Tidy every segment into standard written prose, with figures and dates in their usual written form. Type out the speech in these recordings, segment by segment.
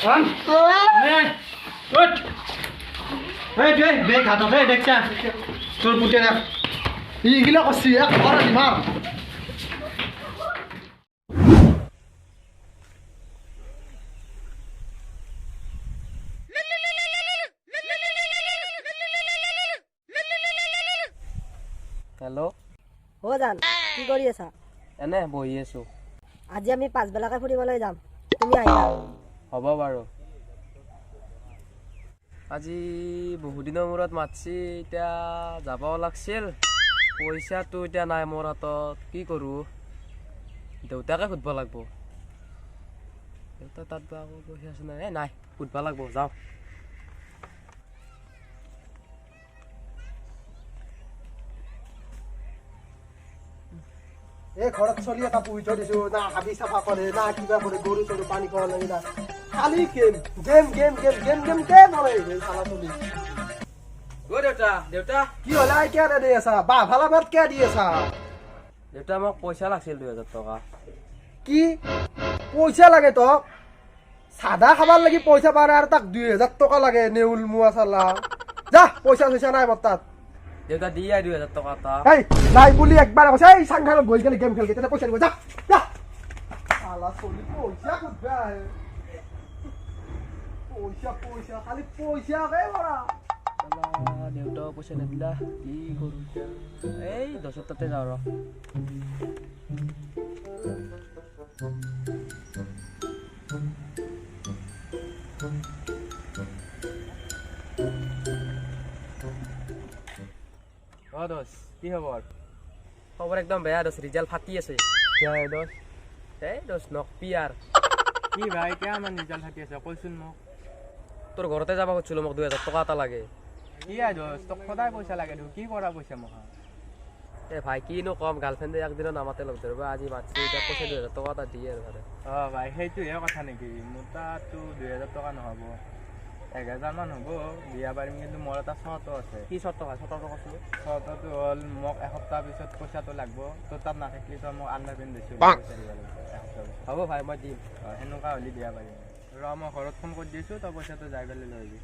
Ăn. Nè. Út. Hey, hey, về khát thế দেখ চা। তোর পুতে না। এইগুলা কইছি এক ঘর দিমার। হেল্ল' অ' জান কি কৰি আছা? এনে বহি আছোঁ। আজি আমি পাঁচবেলাকে ফুৰিবলৈ যাম, তুমি আহিবা। হ'ব বাৰু। আজি বহুদিনৰ মূৰত মাতছি, এতিয়া যাব লাগিছিল। পইচাটো এতিয়া নাই মোৰ হাতত, কি কৰোঁ? দেউতাকে সুধিব লাগিব। দেউতা তাত বা আকৌ পইচা আছে নাই? নাই সুধিব লাগিব, যাওঁ। এই ঘৰত চলি এটা পুহি থৈ দিছো, না হাবি চাফা কৰে, না কিবা কৰে, গৰু চৰু পানী খোৱা লাগে না। খালি game game game game game game game কৰে এই চালা চলি। দেউতা দেউতা কি হলা কিয় দি আছা? বাহ ভালা ভাত কিয় দি আছা? দেউতা মোক পইচা লাগিছিল 2000 টকা। কি পইচা লাগে তোক? সাদা খাবার লাগি পয়সা পারে আর তাক 2000 টাকা লাগে নেউল মুয়া চালা। যা পয়সা পয়সা নাই বর্তাত। দেউতা দিয়ে 2000 টাকা তা। এই নাই বলি একবার কইছে এই সাংখানত বই গেলে গেম খেলকে তাতে পয়সা দিব যা। যা শালা চলি পয়সা খুঁজবে আহে। পয়সা পয়সা খালি পয়সা কে বড়া। দেউতাও পইচা নিদিলা, কি কৰোঁ এতিয়া? এই 10 তাতে যাওঁ ৰ। দোষ কি খবৰ? খবৰ একদম বেয়া দোষ, ৰিজাল্ট ফাটি আছে। কিয় দোষ? এই দোষ নকবি আৰ। কি ভাই কিয় আমাৰ ৰিজাল্ট থাকি আছে কৈছোন মোক। তোৰ ঘৰতে যাব খুজিছিলোঁ, মোক 2000 টকা এটা লাগে। কি দোষ তোক সদায় পইচা লাগে কি কৰা পইচা মোক? এ ভাই কিনো কম, গাৰ্লফ্ৰেণ্ডে একদিনত নামাতে লগ ধৰিব, আজি মাতছি, এতিয়া পইচা 2000 টকা এটা দিয়ে আৰু ভালে। ভাই সেইটোহে কথা নেকি? মোৰ তাততো 2000 টকা নহ'ব, 1000 মান হ'ব দিয়া পাৰিম, কিন্তু মোৰ এটা চৰ্ত আছে। কি চৰ্ত হয়? চৰ্তটো কৈছিলোঁ। চৰ্তটো হ'ল মোক এসপ্তাহ পিছত পইচাটো লাগিব, তোৰ তাত নাথাকিলে তই মোক আনবাৰ পিন দিছোঁ পইচা দিব লাগিব এসপ্তাহ পিছত। হ'ব ভাই মই দিম। সেনেকুৱা হ'লে দিয়া পাৰিম। ৰ মই ঘৰত ফোন কৰি দিছোঁ, তই পইচাটো যাই পেলাই লৈ আহিবি।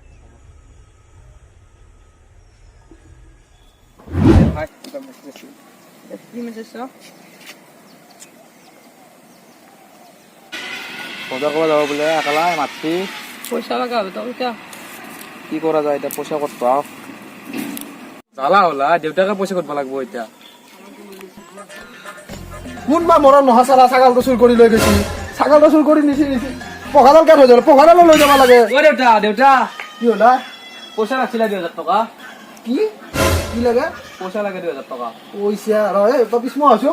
কি মেছেজ? বজাৰ কৰিব যাব বোলে, একেলাই মাতছি। পইচা লগা হ'ল তই এতিয়া। কি কৰা যায় এতিয়া? পইচা ক'ত পাওঁ? জালা হ'লা, দেউতাকে পইচা ক'ত লাগিব এতিয়া। কোনবা মৰণ নহয় চালা, ছাগালটো চুৰ কৰি লৈ গৈছি। ছাগালটো চুৰ কৰি নিছি নিছি। পঘাডাল কে থৈ যাব, পঘাডালো লৈ যাব লাগে। অ দেউতা দেউতা কি হলা? পইচা নাছিলে 2000 টকা। কি কি লাগে? পইচা লাগে 2000 টকা। পইচা ৰ এই তই পিছমা আছো।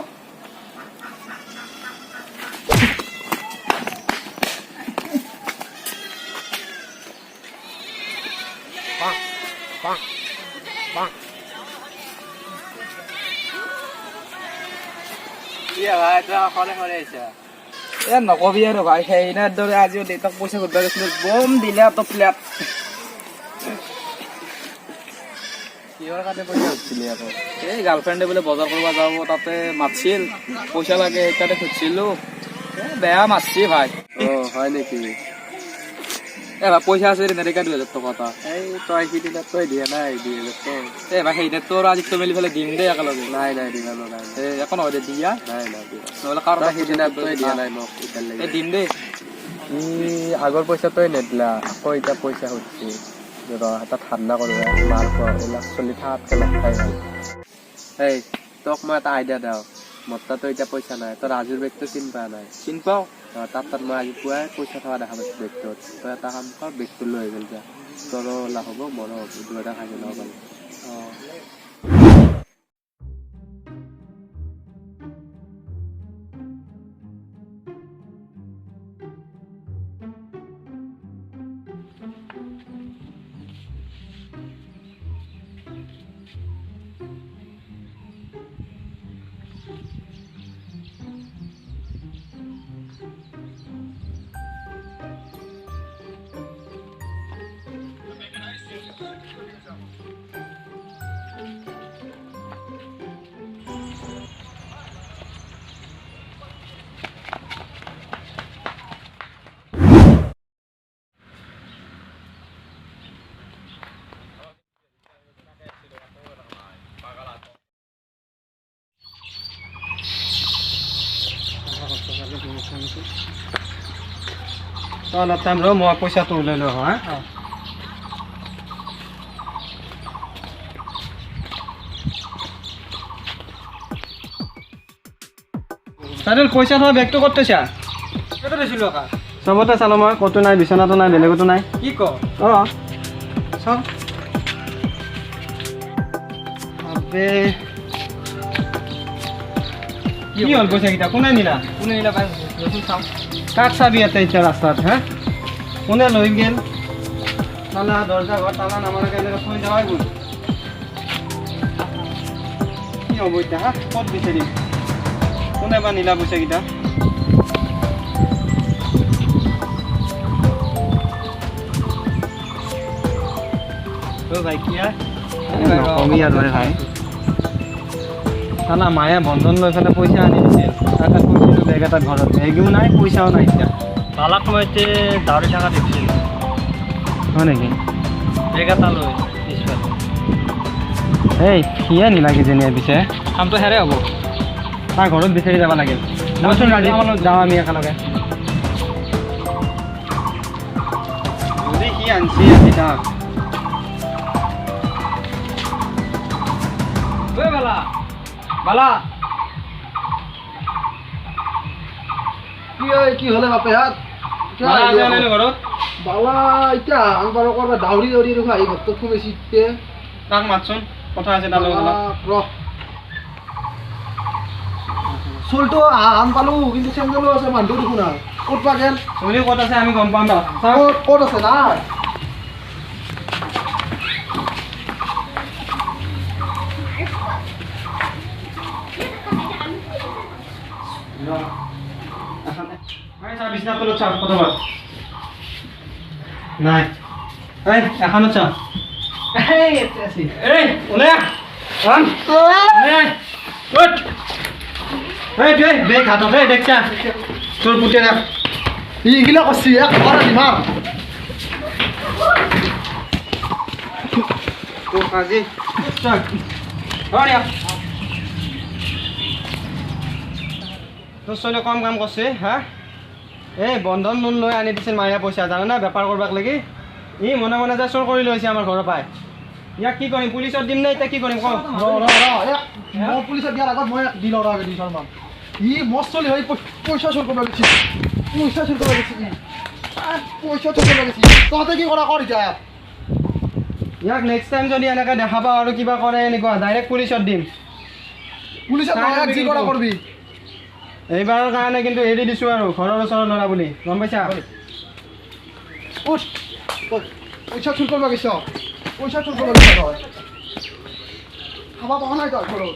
এ নকবি আৰু ভাই, সেইনাৰ দৰে আজিও দেউতাক পইচা সুধিব গৈছিলোঁ, বম দিলে এটা ফ্লেট। কিহৰ কাৰণে পইচা সুধিছিলি আকৌ? এই গাৰ্লফ্ৰেণ্ডে বোলে বজাৰ কৰিব যাব, তাতে মাতছিল পইচা লাগে, সেইকাৰণে সুধিছিলোঁ। বেয়া মাতছি ভাই। হয় নেকি? এ ভাই পইচা আছে নেদেখা 2000 টকা এটা। এই তই সিদিনা তই দিয়া নাই 2000 টকা। এই ভাই সেইদিনা তোৰ আজি তই মেলি পেলাই দিম দেই একেলগে। নাই নাই দিয়া নাই। এই একো নহয় দে দিয়া। নাই নাই দিয়া। নহ'লে কাৰণ সিদিনা তই দিয়া নাই মোক এতিয়ালৈকে। এই দিম দেই। ই আগৰ পইচা তই নেদিলা, আকৌ এতিয়া পইচা সুধিছি। ৰ এটা ঠাণ্ডা কৰোঁ, মাল খোৱা এইবিলাক চলি থাকাতকৈ নাখাই ভাল। এই তোক মই এটা আইডিয়া দিওঁ, মোৰ তাতো এতিয়া পইচা নাই, তই ৰাজুৰ বেগটো চিনি পোৱা নাই? চিনি পাওঁ। তাত মই আজি পুৱাই পইচা থকা দেখা পাইছোঁ বেগটোত। তই এটা কাম কৰ, বেগটো লৈ গ'ল যা, তোৰো লাভ হ'ব মোৰো হ'ব, দুয়োটা খাই ল'ব পাৰিম। তই অলপ টাইম ৰ মই পইচাটো ওলাই লওঁ হা চাইদুল পইচা থোৱা বেগটো ক'ত থৈছা কেইটা দিছিলোঁ আকা চবতে চালোঁ মই ক'তো নাই বিচনাতো নাই বেলেগতো নাই কি ক অঁ চাওঁ আবে কি হ'ল পইচাকেইটা কোনে নিলা পাই চাওঁ কাক চাবি ইয়াতে এতিয়া ৰাস্তাত হা কোনে লৈ গেল তালা দৰ্জা ঘৰ তালা নামাৰাকে এনেকৈ থৈ যাৱাই গ'ল কি হ'ব এতিয়া হা ক'ত বিচাৰিম কোনে বা নিলা পইচাকেইটা ভাই কি নকবি আৰু ভাই চালা মায়ে বন্ধন লৈ পেলাই পইচা আনি দিছিল তাত কৈছিলোঁ বেগ এটা ঘৰত বেগো নাই পইচাও নাই এতিয়া বালাক মই এতিয়া দাউৰি থকা দেখিছিলোঁ হয় নেকি বেগ এটা লৈ এই সিয়ে নিলা কিজনীয়ে পিছে কামটো হেৰে হ'ব তাৰ ঘৰত বিচাৰি যাব লাগিল মইচোন ৰাজি যাওঁ আমি একেলগে যদি সি আনছি তাক বালা বালা কি হ'লে বাপে হাত ঘৰত বালা এতিয়া আনবাৰ কৰবা দাউৰি দাউৰি ৰখা আহি ঘৰটো সোমাইছি এতিয়া তাক মাতচোন কথা আছে তাৰ লগত চুলটো আন পালোঁ কিন্তু চেণ্ডেলো আছে মানুহ দেখোন আৰু ক'ত পা গেল চলি ক'ত আছে আমি গম পাম ক'ত আছে নাই বিছনা তলত চা প্ৰথমত নাই এই এখনত চা এই ওলাই আন উঠ এই তুই বেগ হাতত এই দেখছা তোৰ পুতে ৰাখ এইগিলা কৰছি এক ঘৰ আনি মাৰ তোৰ আজি চল ধৰিয়া তোৰ চলে কম কাম কৰছে হা এই বন্ধন লোন লৈ আনি দিছিল মায়ে পইচা জানা না বেপাৰ কৰবাক লাগি ই মনে মনে যে চোৰ কৰি লৈছে আমাৰ ঘৰৰ পৰাই ইয়াক কি কৰিম পুলিচত দিম নে এতিয়া কি কৰিম কওঁ মই পুলিচত দিয়াৰ আগত মই দি লওঁ ৰ 2 মান ই মস্ত চলি হয় পইচা চুৰ কৰিব গৈছি পইচা চুৰ কৰিব গৈছি পইচা চুৰ কৰিব গৈছি তহঁতে কি কৰা কৰ এতিয়া ইয়াক নেক্সট টাইম যদি এনেকৈ দেখা পাওঁ আৰু কিবা কৰে এনেকুৱা ডাইৰেক্ট পুলিচত দিম পুলিচত নহয় যি কৰা কৰবি এইবাৰৰ কাৰণে কিন্তু এৰি দিছোঁ আৰু ঘৰৰ ওচৰৰ ল'ৰা বুলি গম পাইছা উঠ পইচা চুৰ কৰিব গৈছ পইচা চুৰ কৰিব গৈছ তই খাব পৰা নাই তই ঘৰত